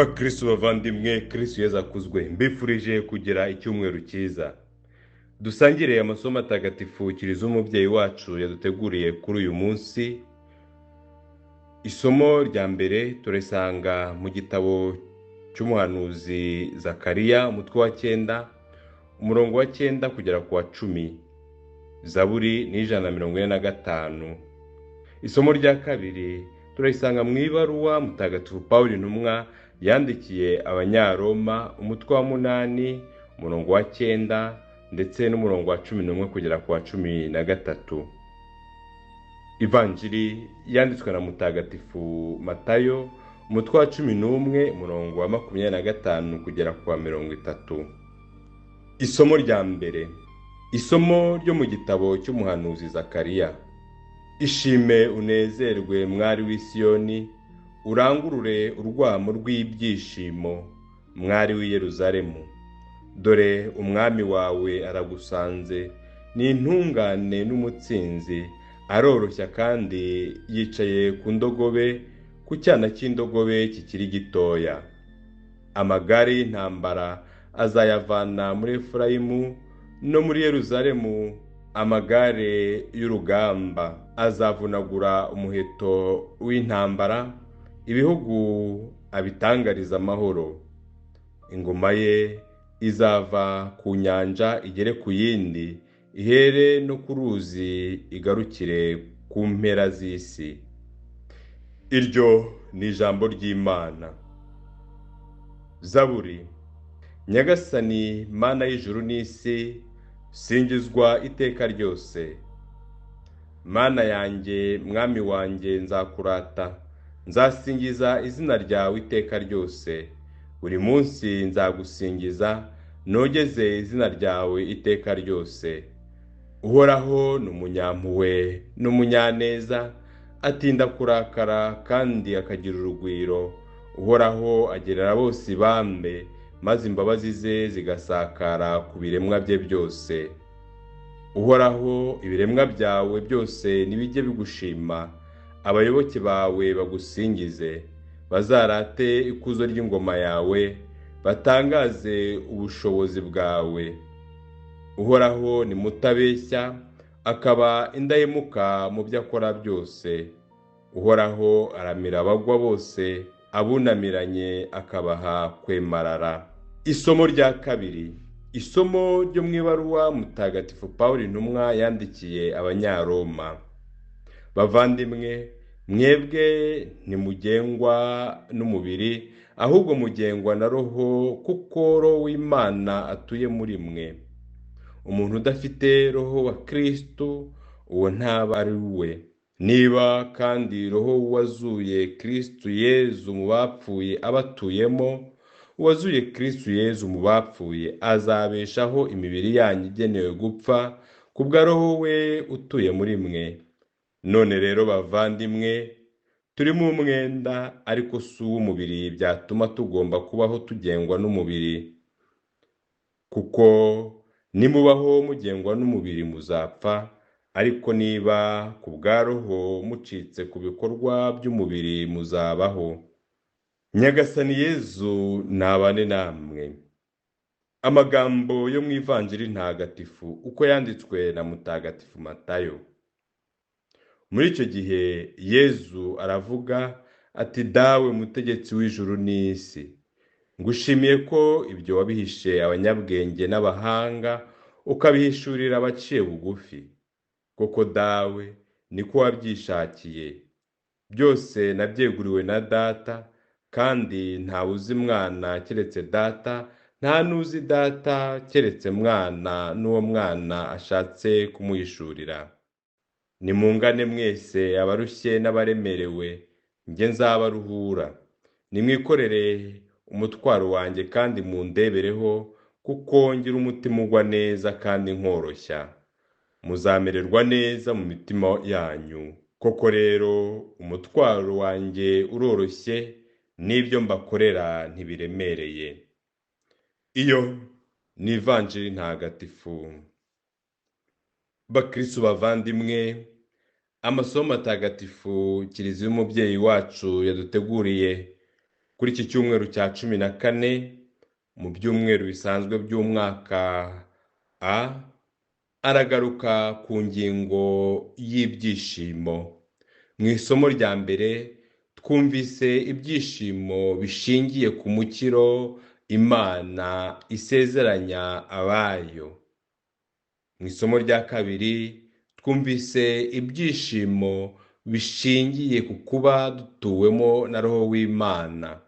Bakristo bavandimwe, Kristo Yezu akuzwe. Mbifurije kugira icyumweru cyiza. Dusangire amasomo atagatifu Kiliziya umubyeyi wacu yaduteguriye kuri uyu munsi. Isomo rya mbere turisanga mu gitabo cy'umuhanuzi Zakariya, umutwe wa 9, umurongo wa 9 kugera ku wa 10. Zaburi ni 145. Isomo rya kabiri turisanga mu ibaruwa mutagatifu Pawulo intumwa yandikiye abanyaroma, umutwe wa 8, umurongo wa 9 ndetse n'umurongo wa 11 kugera ku wa 13. Ivanjiri yanditswe na mutagatifu Matayo, umutwe wa 11, umurongo wa 25 kugera ku wa 30. Isomo rya mbere. Isomo ryo mu gitabo cy'umuhanuzi Zakariya. Ishime unezerwe mwari w'i Siyoni, urangurure urwamo rw'ibyishimo mwari w'i Yeruzalemu. Dore umwami wawe aragusanze, ni intungane n'umutsinzi, aroroshya kandi yicaye ku ndogobe, ku cyana cy'indogobe kikiri gitoya. Amagare y'intambara azayavana muri Efurayimu no muri Yeruzalemu, amagare y'urugamba azavunagura umuheto w'intambara, ibihugu abitangariza amahoro. Ingoma ye izava ku nyanja igere ku yindi, ihere no ku ruzi igarukire ku mpera z'isi. Iryo ni ijambo ry'Imana. Zaburi. Nyagasani Mana y'ijuru n'isi, singizwa iteka ryose. Mana yanjye, mwami wanjye, nzakurata, nzasingiza izina ryawe iteka ryose. Buri munsi nzagusingiza, nogeze izina ryawe iteka ryose. Uhoraho ni umunyampuhwe n'umunyaneza, atinda kurakara kandi akagira urugwiro. Uhoraho agerera bose ibambe, maze imbabazi ze zigasakara ku biremwa bye byose. Uhoraho, ibiremwa byawe byose nibijye bigushima, abayoboke bawe bagusingize, bazarate ikuzo ry'ingoma yawe, batangaze ubushobozi bwawe. Uhoraho ni mutabeshya, akaba indahemuka mu byo akora byose. Uhoraho aramira abagwa bose, abunamiranye akabaha kwemarara. Isomo rya kabiri. Isomo ryo mu ibaruwa mutagatifu Pawulo intumwa yandikiye abanyaroma. Bavandimwe, mwebwe ntimugengwa n'umubiri, ahubwo mugengwa na Roho, kuko Roho w'Imana atuye muri mwe. Umuntu udafite Roho wa Kristo, uwo ntaba ari we. Niba kandi Roho wazuye Kristo Yezu mu bapfuye abatuyemo, uwazuye Kristo Yezu mu bapfuye azabeshaho imibiri yanyu igenewe gupfa kubwa Roho we utuye muri mwe. None rero bavandimwe, turi mu mwenda, ariko si uw'umubiri byatuma tugomba kubaho tugengwa n'umubiri. Kuko nimubaho mugengwa n'umubiri muzapfa, ariko niba ku bwa Roho mucitse ku bikorwa by'umubiri muzabaho. Nyagasani Yezu nabane namwe. Amagambo yo mu Ivanjiri ntagatifu uko yanditswe na mutagatifu Matayo. Muri icyo gihe Yezu aravuga ati, dawe mutegetsi w'ijuru n'isi, ngushimiye ko ibyo wabihishe abanyabwenge n'abahanga, ukabihishurira abaciye bugufi. Koko dawe niko wabyishakiye. Byose nabyeguriwe na Data, kandi ntawe uzi Mwana keretse Data, nta n'uzi Data keretse Mwana n'uwo Mwana ashatse kumuhishurira. Nimungane mwese abarushye n'abaremerewe, njye nzabaruhura. Nimwikorere umutwaro wanjye kandi mundebereho, kuko ngira umutima ugwa neza kandi nkoroshya. Muzamererwa neza mu mitima yanyu. Koko rero umutwaro wanjye uroroshye, n'ibyo mbakorera ntibiremereye. Iyo ni Ivanjiri ntagatifu. Bakristo bavandimwe, amasomo atagatifu Kiliziya umubyeyi wacu yaduteguriye Kuri iki cyumweru cya 14 mu byumweru bisanzwe by'umwaka A, aragaruka ku ngingo y'ibyishimo. Mu isomo rya mbere twumvise ibyishimo bishingiye ku mukiro Imana isezeranya abayo. Mu isomo rya kabiri twumvise ibyishimo bishingiye ku kuba dutuwemo na Roho w'Imana.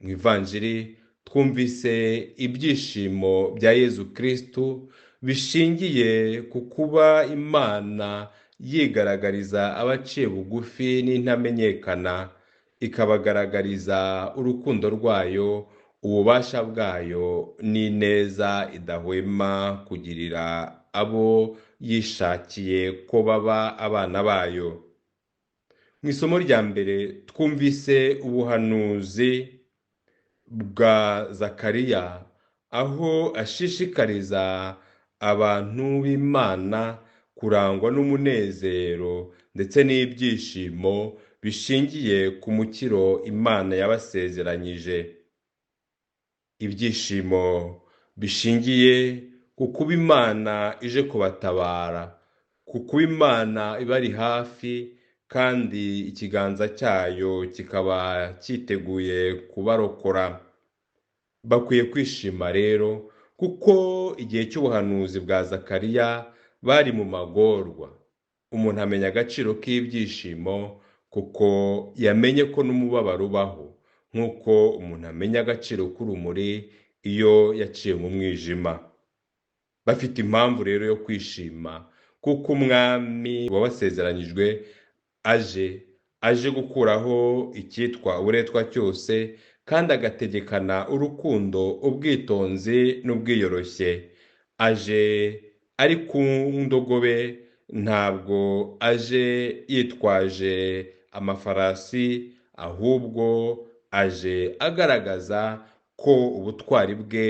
Mu ivanjiri twumvise ibyishimo bya Yezu Kristu bishingiye ku kuba Imana yigaragariza abaciye bugufi n'intamenyekana, ikabagaragariza urukundo rwayo, ububasha bwayo n'ineza idahwema kugirira abo yishakiye ko baba abana bayo. Mu isomo rya mbere twumvise ubuhanuzi bwa Zakariya, aho ashishikariza abantu b'Imana kurangwa n'umunezero ndetse n'ibyishimo bishingiye ku mukiro Imana yabasezeranyije. Ibyishimo bishingiye ku kuba Imana ije kubatabara, ku kuba Imana ibari hafi kandi ikiganza cyayo kikaba cyiteguye kubarokora. Bakwiye kwishima rero kuko igihe cy'ubuhanuzi bwa Zakariya bari mu magorwa. Umuntu amenya agaciro k'ibyishimo kuko yamenye ko n'umubabaro ubaho, nk'uko umuntu amenya agaciro k'urumuri iyo yaciye mu mwijima. Bafite impamvu rero yo kwishima kuko umwami wabasezeranyijwe aje gukuraho icyitwa uburetwa cyose kandi agategekana urukundo, ubwitonzi n'ubwiyoroshye. Aje ari ku ndogobe, ntabwo aje yitwaje amafarasi, ahubwo aje agaragaza ko ubutwari bwe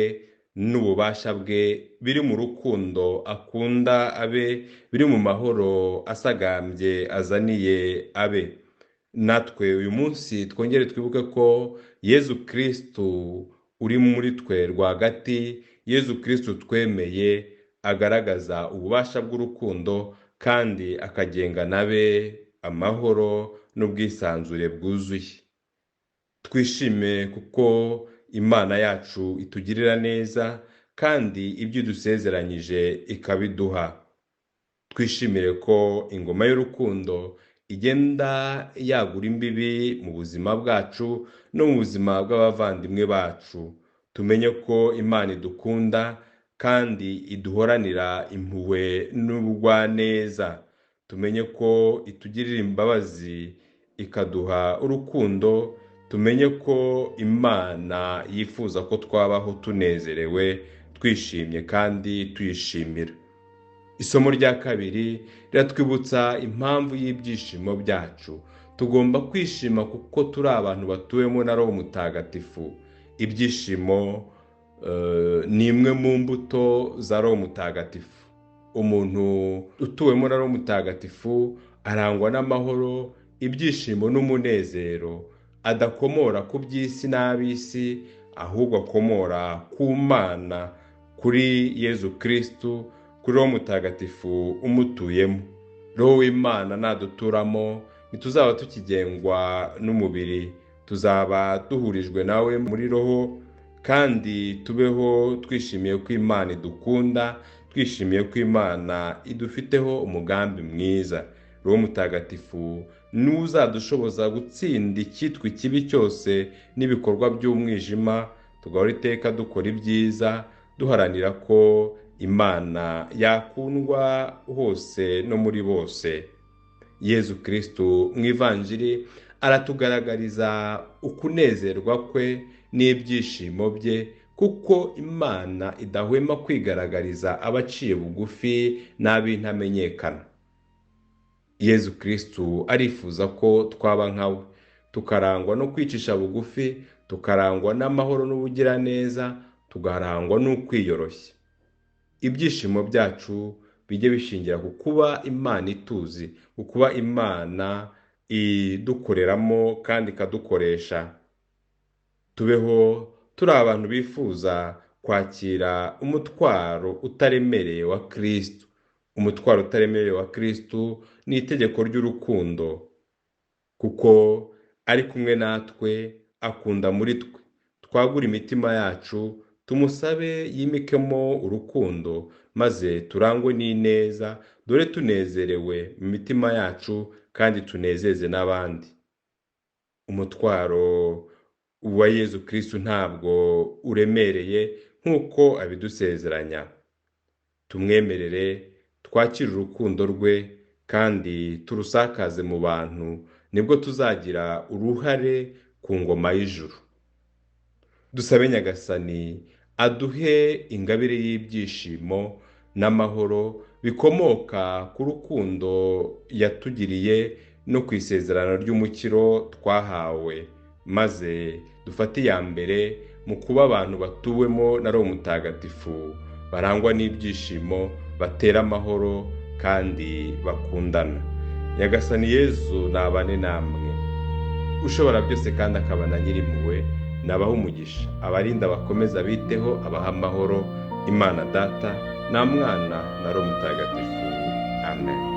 n'ububasha bwe biri mu rukundo akunda abe, biri mu mahoro asagambye azaniye abe. Natwe uyu munsi twongere twibuke ko Yezu Kristu uri muri twe rwagati, Yezu Kristu twemeye, agaragaza ububasha bw'urukundo kandi akagenga nabe amahoro n'ubwisanzure bwuzuye. Twishime kuko Imana yacu itugirira neza kandi ibyo idusezeranyije ikabiduha. Twishimire ko ingoma y'urukundo igenda yagura imbibi mu buzima bwacu no mu buzima bw'abavandimwe bacu. Tumenye ko Imana idukunda kandi iduhoranira impuhwe n'ubugwaneza. Tumenye ko itugirira imbabazi ikaduha urukundo. Tumenye ko Imana yifuza ko twabaho tunezerewe, twishimye kandi tuyishimira. Isomo rya kabiri riratwibutsa impamvu y'ibyishimo byacu. Tugomba kwishima kuko turi abantu batuwemo na Roho Mutagatifu. Ibyishimo ni imwe mu mbuto za Roho Mutagatifu. Umuntu utuwemo na Roho Mutagatifu arangwa n'amahoro, ibyishimo n'umunezero, adakomora ku by'isi n'ab'isi, ahubwo akomora ku Mana, kuri Yezu Kristu, kuri Roho Mutagatifu umutuyemo. Roho w'Imana naduturamo ntituzaba tukigengwa n'umubiri, tuzaba duhurijwe nawe muri Roho kandi tubeho twishimiye ko Imana idukunda, twishimiye ko Imana idufiteho umugambi mwiza. Roho Mutagatifu n'uzadushoboza gutsinda icyitwa ikibi cyose n'ibikorwa by'umwijima, tugahora iteka dukora ibyiza, duharanira ko Imana yakundwa hose no muri bose. Yezu Kristu mu ivanjiri aratugaragariza ukunezerwa kwe n'ibyishimo bye, kuko Imana idahwema kwigaragariza abaciye bugufi n'ab'intamenyekana. Yezu Kristu arifuza ko twaba nkawe, tukarangwa no kwicisha bugufi, tukarangwa n'amahoro n'ubugiraneza, tugarangwa n'ukwiyoroshya. Ibyishimo byacu bijye bishingira ku kuba Imana ituzi, ku kuba Imana idukoreramo kandi ikadukoresha. tubeho turi abantu bifuza kwakira umutwaro utaremereye wa Kristo. Umutwaro utaremereye wa Kristo ni itegeko ry'urukundo, kuko ari kumwe natwe, akunda muri twe. Twagure imitima yacu, tumusabe yimikemo urukundo, maze turangwe n'ineza, dore tunezerewe mu mitima yacu kandi tunezeze n'abandi. Umutwaro wa Yezu Kristo ntabwo uremereye nk'uko abidusezeranya. Tumwemerere, twakire urukundo rwe kandi turusakaze mu bantu, nibwo tuzagira uruhare ku ngoma y'ijuru. Dusabe Nyagasani aduhe ingabire y'ibyishimo n'amahoro bikomoka ku rukundo yatugiriye no ku isezerano ry'umukiro twahawe, maze dufate iya mbere mu kuba abantu batuwemo na Roho Mutagatifu, barangwa n'ibyishimo, batera amahoro kandi bakundana. Nyagasani Yezu nabane namwe, ushobora byose kandi akaba na Nyirimpuhwe, nabaha umugisha, abarinda bakomeza biteho, abaha amahoro, Imana Data na Mwana na Roho Mutagatifu. Amen.